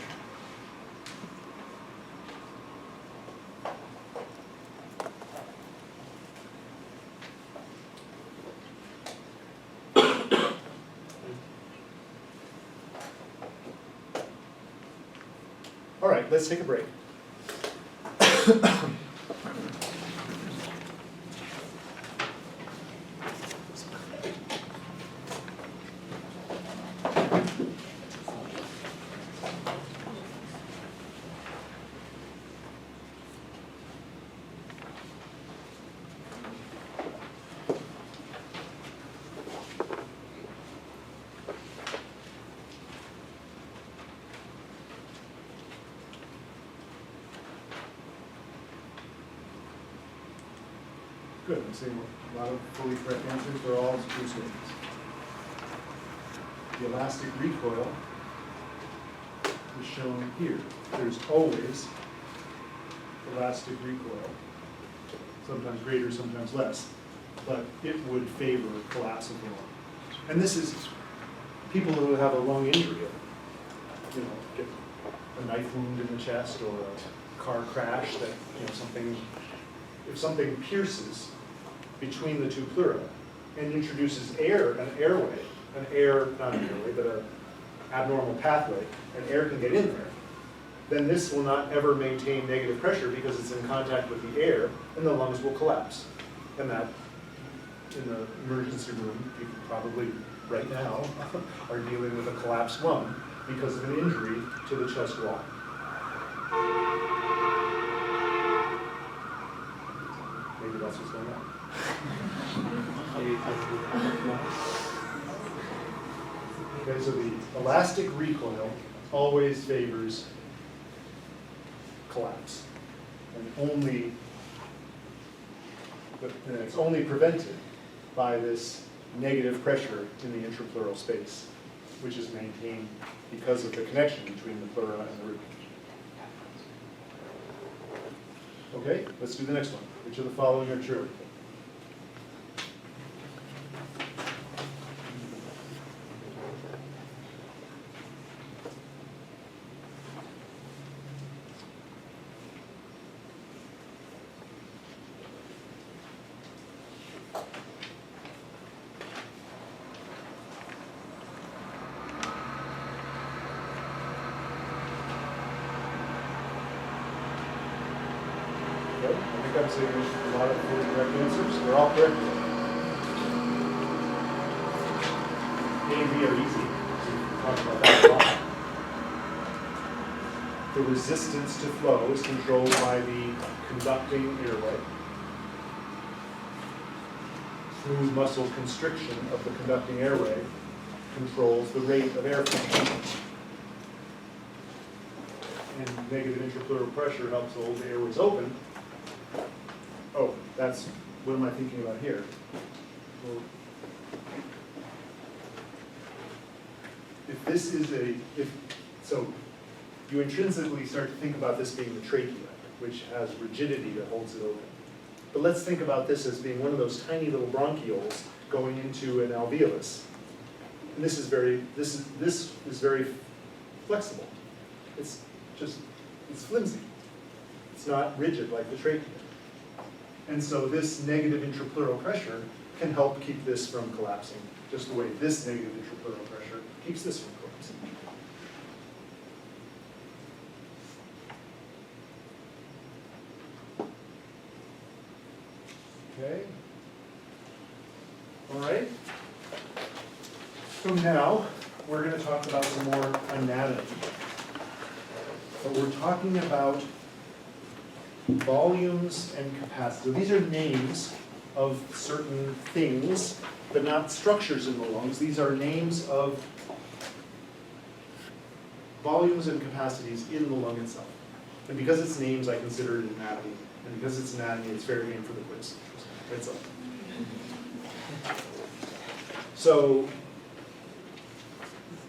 All right, let's take a break. Good, I'm seeing a lot of fully correct answers. They're all true statements. The elastic recoil is shown here. There's always elastic recoil, sometimes greater, sometimes less, but it would favor collapse of the lung. And this is people who have a lung injury, get a knife wound in the chest or a car crash that, if something pierces between the two pleura and introduces air, not an airway, but an abnormal pathway, and air can get in there, then this will not ever maintain negative pressure because it's in contact with the air, and the lungs will collapse. And that, in the emergency room, people probably right now are dealing with a collapsed lung because of an injury to the chest wall. Maybe that's what's going on. Okay, so the elastic recoil always favors collapse. And it's only prevented by this negative pressure in the intrapleural space, which is maintained because of the connection between the pleura and the root. Okay, let's do the next one. Which of the following are true? Okay, I think I'm seeing a lot of correct answers. They're all correct. A and B are easy. We've talked about that a lot. The resistance to flow is controlled by the conducting airway. Smooth muscle constriction of the conducting airway controls the rate of airflow. And negative intrapleural pressure helps hold the airways open. Oh, what am I thinking about here? Well, if this is so you intrinsically start to think about this being the trachea, which has rigidity that holds it open. But let's think about this as being one of those tiny little bronchioles going into an alveolus. And this is very flexible. It's flimsy. It's not rigid like the trachea. And so this negative intrapleural pressure can help keep this from collapsing, just the way this negative intrapleural pressure keeps this from collapsing. Okay. All right. So now we're going to talk about some more anatomy. But we're talking about volumes and capacity. So these are names of certain things, but not structures in the lungs. These are names of volumes and capacities in the lung itself. And because it's names, I consider it anatomy. And because it's anatomy, it's fair game for the quiz. That's all. So,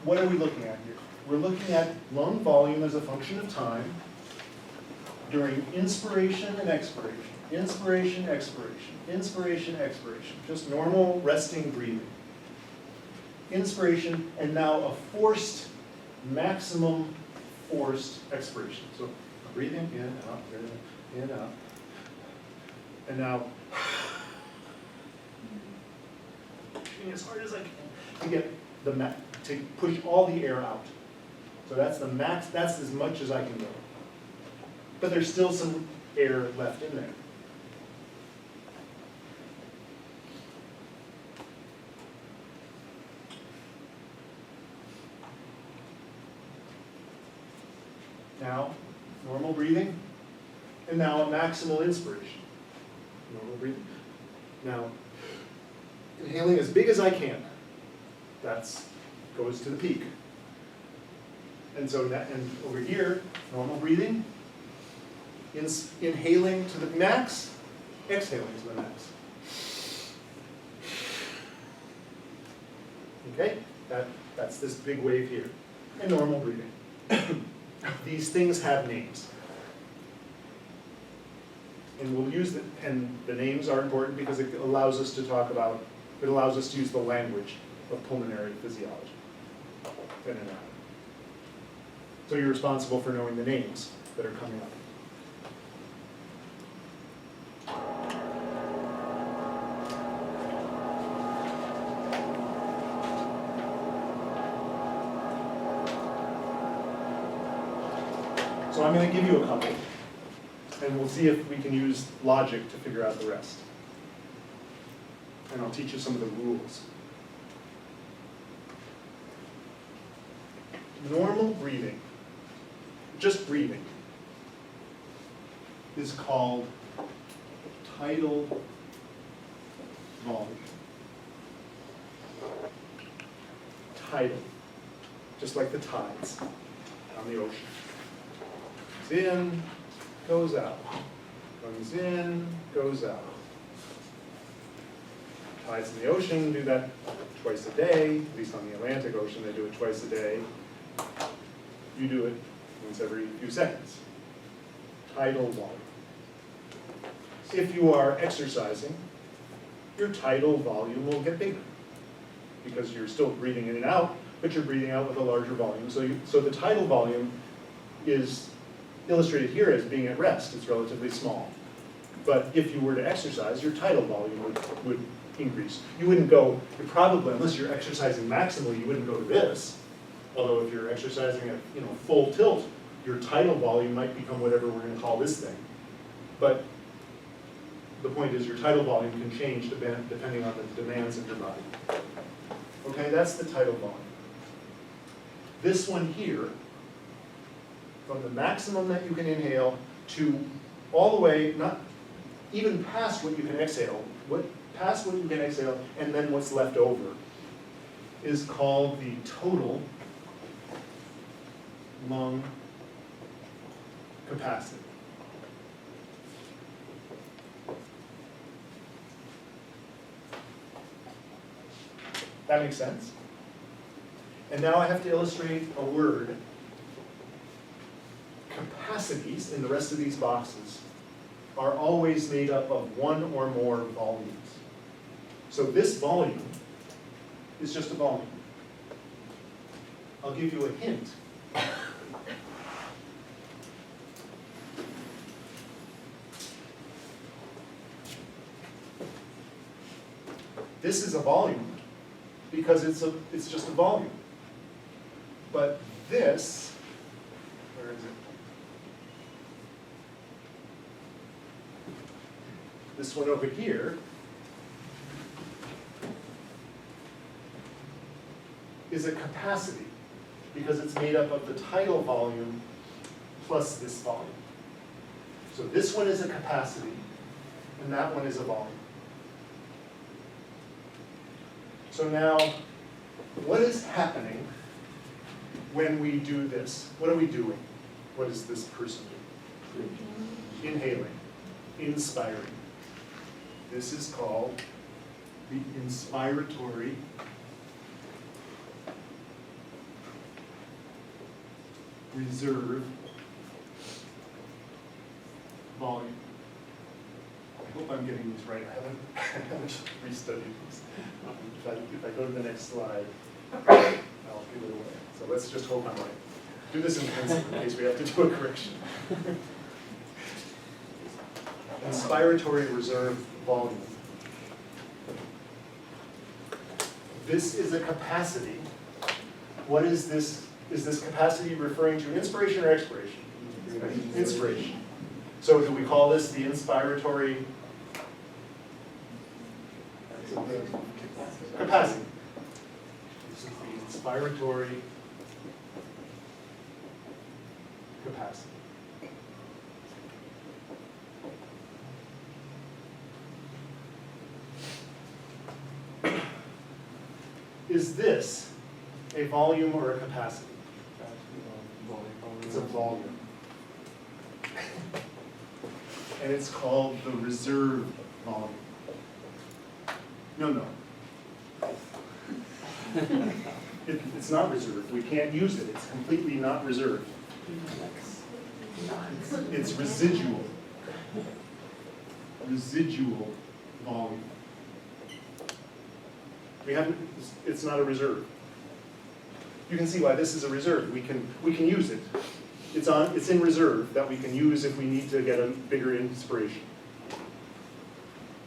what are we looking at here? We're looking at lung volume as a function of time during inspiration and expiration. Inspiration, expiration, inspiration, expiration. Just normal resting breathing. Inspiration, and now a forced, maximum forced expiration. So breathing in, out, in, out. And now, pushing as hard as I can to get to push all the air out. So that's the max, that's as much as I can go. But there's still some air left in there. Now, normal breathing, and now a maximal inspiration. Normal breathing. Now, inhaling as big as I can. That's goes to the peak. And so, and over here, normal breathing, inhaling to the max, exhaling to the max. Okay, that's this big wave here. And normal breathing. These things have names. And we'll use and the names are important because it allows us to talk about, it allows us to use the language of pulmonary physiology. So you're responsible for knowing the names that are coming up. So I'm going to give you a couple, and we'll see if we can use logic to figure out the rest. And I'll teach you some of the rules. Normal breathing, just breathing, is called tidal volume. Tidal, just like the tides on the ocean. Comes in, goes out. Comes in, goes out. Tides in the ocean do that twice a day, at least on the Atlantic Ocean, they do it twice a day. You do it once every few seconds. Tidal volume. If you are exercising, your tidal volume will get bigger because you're still breathing in and out, but you're breathing out with a larger volume. So the tidal volume is illustrated here as being at rest. It's relatively small. But if you were to exercise, your tidal volume would increase. You wouldn't go, unless you're exercising maximally, you wouldn't go to this. Although if you're exercising at full tilt, your tidal volume might become whatever we're going to call this thing. But the point is your tidal volume can change depending on the demands of your body. Okay, that's the tidal volume. This one here, from the maximum that you can inhale to all the way, not even past what you can exhale, past what you can exhale, and then what's left over, is called the total lung capacity. That makes sense? And now I have to illustrate a word. Capacities in the rest of these boxes are always made up of one or more volumes. So this volume is just a volume. I'll give you a hint. This is a volume because it's just a volume. But this, where is it? This one over here is a capacity because it's made up of the tidal volume plus this volume. So this one is a capacity and that one is a volume. So now, what is happening when we do this? What are we doing? What does this person do? Inhaling, inspiring. This is called the inspiratory reserve volume. I hope I'm getting these right. I haven't restudied these. If I go to the next slide, I'll give it away. So let's just hope I'm right. Do this in pencil in case we have to do a correction. Inspiratory reserve volume. This is a capacity. What is this? Is this capacity referring to inspiration or expiration? Inspiration. So do we call this the inspiratory capacity? This is the inspiratory capacity. Is this a volume or a capacity? It's a volume. And it's called the reserve volume. No. It's not reserved. We can't use it. It's completely not reserved. It's residual. Residual volume. It's not a reserve. You can see why this is a reserve. We can use it. It's in reserve that we can use if we need to get a bigger inspiration.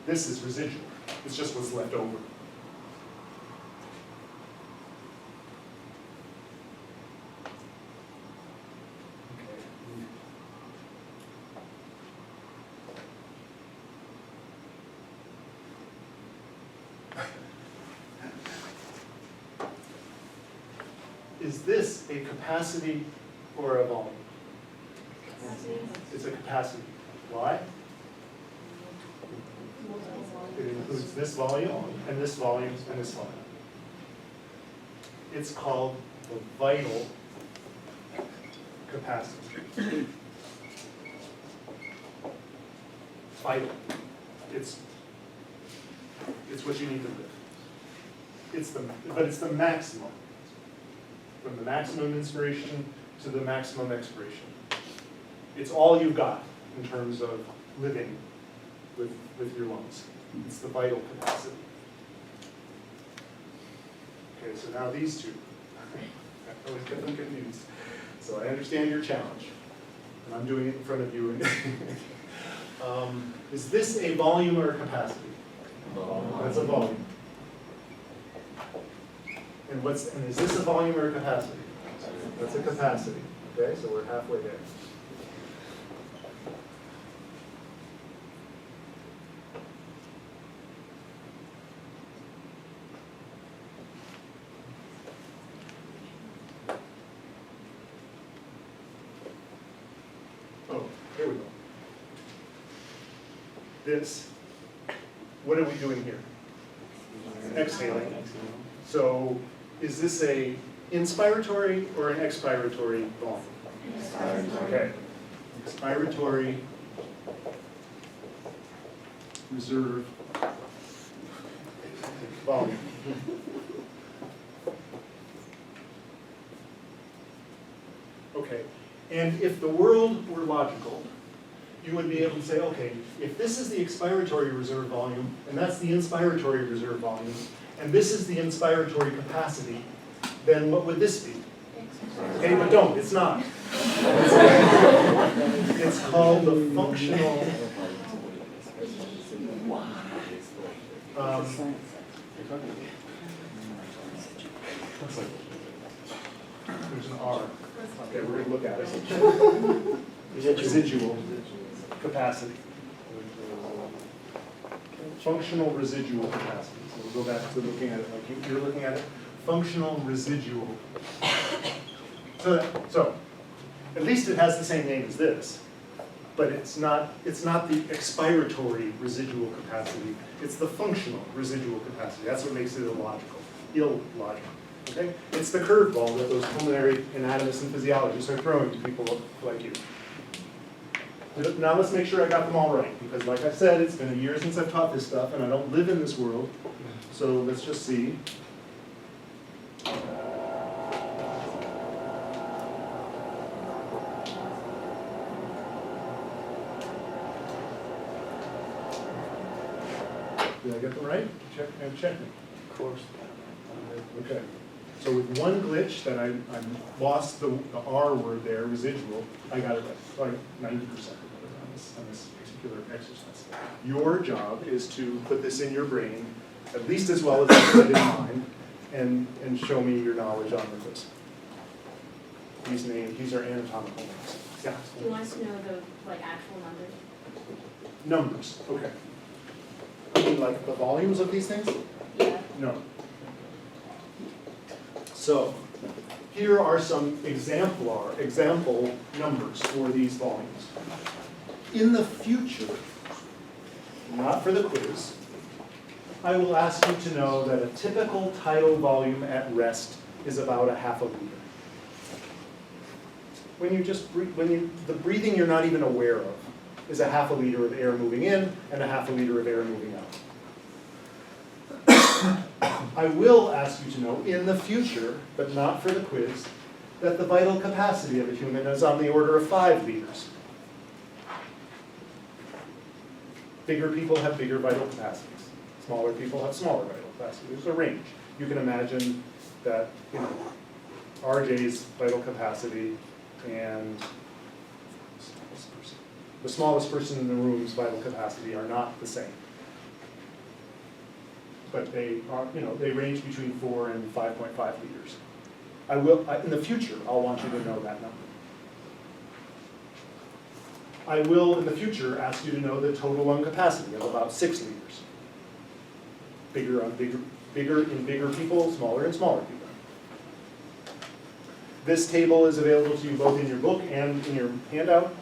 This is residual. It's just what's left over. Is this a capacity or a volume? Capacity. It's a capacity. Why? Multiple It volumes. includes this volume, and this volume, and this volume. It's called the vital capacity. Vital. It's what you need to live. But it's the maximum. From the maximum inspiration to the maximum expiration. It's all you've got in terms of living with your lungs. It's the vital capacity. Okay, so now these two. I always get them confused. So I understand your challenge, and I'm doing it in front of you. Is this a volume or a capacity? That's a volume. And is this a volume or a capacity? That's a capacity. Okay, so we're halfway there. Oh, here we go. This, what are we doing here? Exhaling. So is this a inspiratory or an expiratory volume? Okay. Expiratory reserve volume. Okay. And if the world were logical, you would be able to say, okay, if this is the expiratory reserve volume, and that's the inspiratory reserve volume, and this is the inspiratory capacity, then what would this be? Okay, but don't, it's not. It's called the functional, there's an R. Okay, we're gonna look at it. Residual capacity. Functional residual capacity. So we'll go back to looking at it like you're looking at it. Functional residual. So at least it has the same name as this, but it's not the expiratory residual capacity. It's the functional residual capacity. That's what makes it illogical. Okay? It's the curveball that those pulmonary anatomists and physiologists are throwing to people like you. Now let's make sure I got them all right, because like I said, it's been a year since I've taught this stuff, and I don't live in this world. So let's just see. Did I get them right? Check me. Of course. Okay. So with one glitch that I lost the R word there, residual, I got it right, like 90% on this particular exercise. Your job is to put this in your brain, at least as well as I put it in mine, and show me your knowledge on the quiz. These are anatomical names. Yeah. Do you want us to know the actual numbers? Numbers, okay. I mean like the volumes of these things? Yeah. No. So, here are some example numbers for these volumes. In the future, not for the quiz, I will ask you to know that a typical tidal volume at rest is about 1/2 liter. When you just the breathing you're not even aware of is 1/2 liter of air moving in and 1/2 liter of air moving out. I will ask you to know in the future, but not for the quiz, that the vital capacity of a human is on the order of 5 liters. Bigger people have bigger vital capacities. Smaller people have smaller vital capacity. There's a range. You can imagine that, RJ's vital capacity and the smallest person in the room's vital capacity are not the same. But they are, they range between 4 and 5.5 liters. In the future, I'll want you to know that number. I will, in the future, ask you to know the total lung capacity of about 6 liters. Bigger in bigger people, smaller in smaller people. This table is available to you both in your book and in your handout.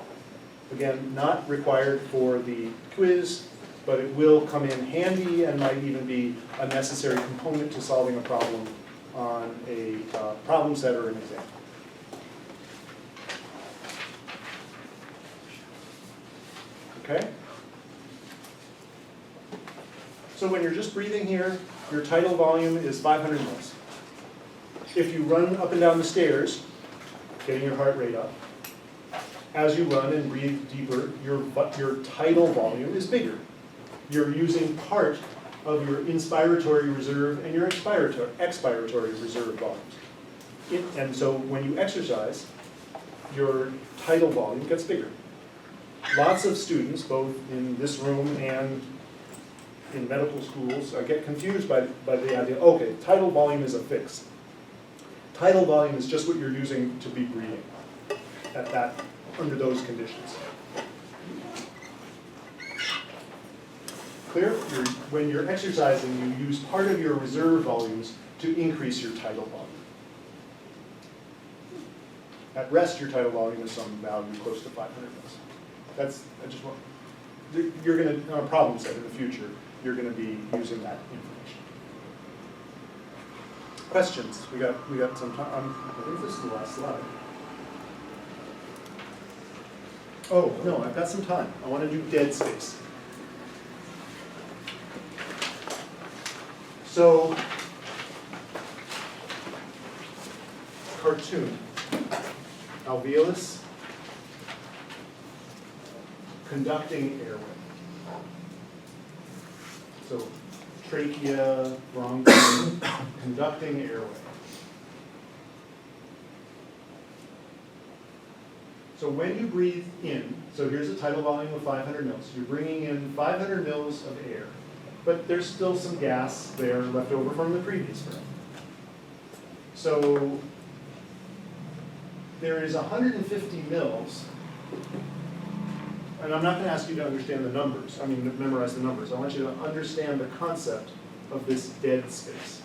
Again, not required for the quiz, but it will come in handy and might even be a necessary component to solving a problem on a problem set or an exam. Okay? So when you're just breathing here, your tidal volume is 500 mils. If you run up and down the stairs, getting your heart rate up, as you run and breathe deeper, your tidal volume is bigger. You're using part of your inspiratory reserve and your expiratory reserve volumes. And so when you exercise, your tidal volume gets bigger. Lots of students, both in this room and in medical schools, get confused by the idea, okay, tidal volume is a fix. Tidal volume is just what you're using to be breathing under those conditions. Clear? When you're exercising, you use part of your reserve volumes to increase your tidal volume. At rest, your tidal volume is some value close to 500 mils. You're going to, on a problem set in the future, you're going to be using that information. Questions? We got some time. I think this is the last slide. Oh, no, I've got some time. I want to do dead space. So, cartoon. Alveolus, conducting airway. So, trachea, bronchi, conducting airway. So when you breathe in, so here's a tidal volume of 500 mils. You're bringing in 500 mils of air, but there's still some gas there left over from the previous breath. So there is 150 mils, and I'm not going to ask you to understand the numbers, memorize the numbers. I want you to understand the concept of this dead space.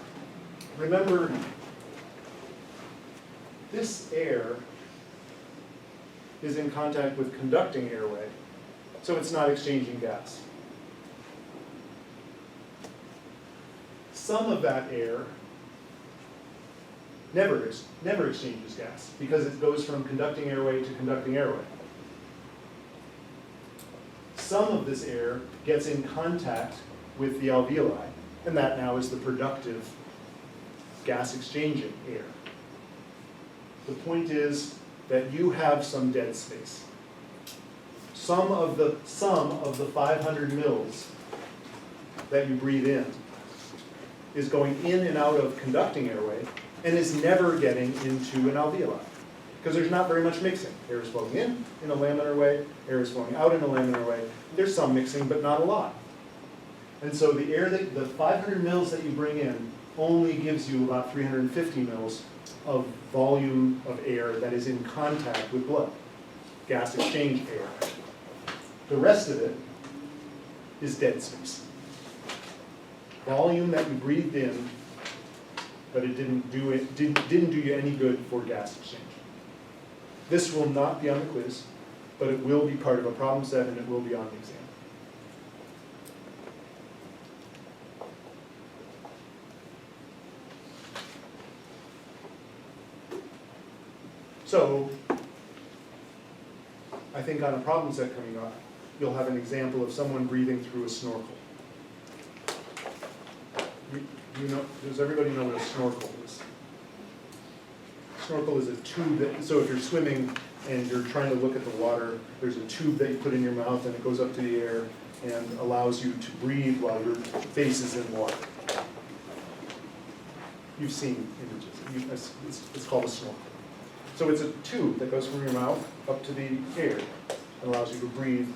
Remember, this air is in contact with conducting airway, so it's not exchanging gas. Some of that air never exchanges gas because it goes from conducting airway to conducting airway. Some of this air gets in contact with the alveoli, and that now is the productive gas exchanging air. The point is that you have some dead space. Some of the 500 mils that you breathe in is going in and out of conducting airway and is never getting into an alveoli because there's not very much mixing. Air is flowing in a laminar way, air is flowing out in a laminar way. There's some mixing, but not a lot. And so the 500 mils that you bring in only gives you about 350 mils of volume of air that is in contact with blood, gas exchange air. The rest of it is dead space. Volume that you breathed in, but it didn't do you any good for gas exchange. This will not be on the quiz, but it will be part of a problem set and it will be on the exam. So, I think on a problem set coming up, you'll have an example of someone breathing through a snorkel. Does everybody know what a snorkel is? Snorkel is a tube so if you're swimming and you're trying to look at the water, there's a tube that you put in your mouth and it goes up to the air and allows you to breathe while your face is in water. You've seen images. It's called a snorkel. So it's a tube that goes from your mouth up to the air and allows you to breathe.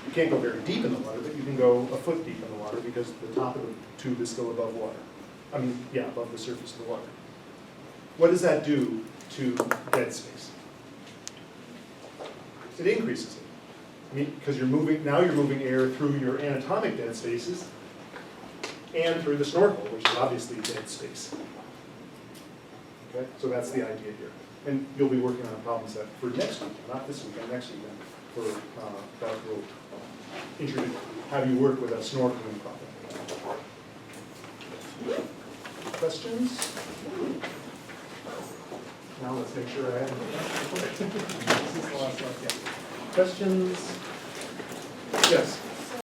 You can't go very deep in the water, but you can go a foot deep in the water because the top of the tube is still above water. Above the surface of the water. What does that do to dead space? It increases it. Because you're moving air through your anatomic dead spaces and through the snorkel, which is obviously dead space. Okay, so that's the idea here. And you'll be working on a problem set for next weekend, not this weekend, next weekend, for that will introduce. have you work with a snorkeling problem. Questions? Now let's make sure I have. This is the last slide, yeah. Questions? Yes.